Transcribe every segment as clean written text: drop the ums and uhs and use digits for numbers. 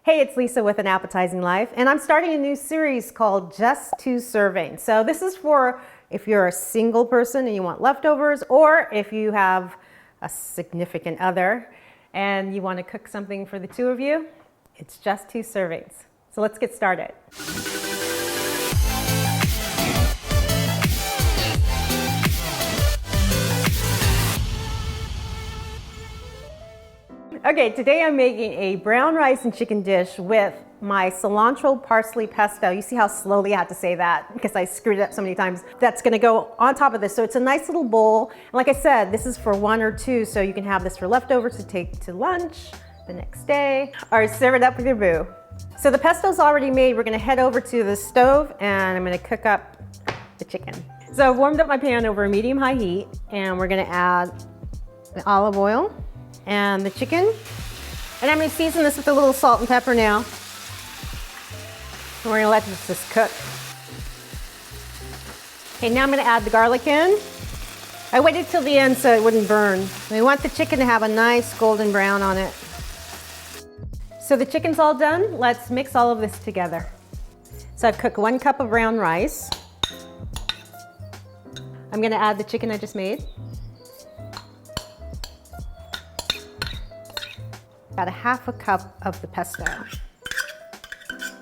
Hey, it's Lisa with An Appetizing Life, and I'm starting a new series called Just 2 Servings. So this is for if you're a single person and you want leftovers, or if you have a significant other and you want to cook something for the two of you. It's just 2 servings. So let's get started. Okay, today I'm making a brown rice and chicken dish with my cilantro parsley pesto. You see how slowly I had to say that because I screwed it up so many times. That's gonna go on top of this. So it's a nice little bowl. And like I said, this is for 1 or 2, so you can have this for leftovers to take to lunch the next day, or serve it up with your boo. So the pesto's already made. We're gonna head over to the stove and I'm gonna cook up the chicken. So I've warmed up my pan over a medium-high heat, and we're gonna add the olive oil and the chicken. And I'm gonna season this with a little salt and pepper now. And we're gonna let this just cook. Okay, now I'm gonna add the garlic in. I waited till the end so it wouldn't burn. We want the chicken to have a nice golden brown on it. So the chicken's all done. Let's mix all of this together. So I've cooked 1 cup of brown rice. I'm gonna add the chicken I just made. About a 1/2 cup of the pesto.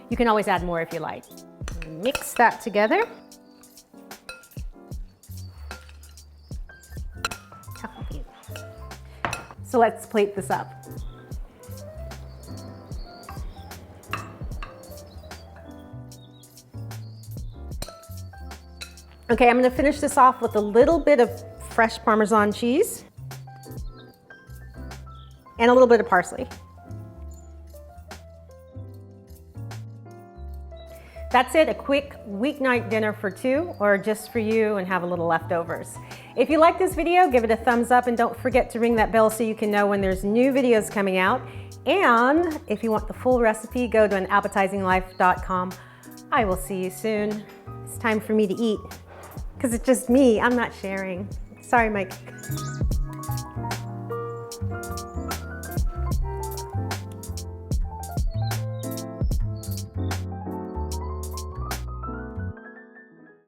You can always add more if you like. Mix that together. So let's plate this up. Okay, I'm gonna finish this off with a little bit of fresh Parmesan cheese and a little bit of parsley. That's it, a quick weeknight dinner for 2 or just for you and have a little leftovers. If you like this video, give it a thumbs up and don't forget to ring that bell so you can know when there's new videos coming out. And if you want the full recipe, go to appetizinglife.com. I will see you soon. It's time for me to eat because it's just me, I'm not sharing. Sorry, Mike.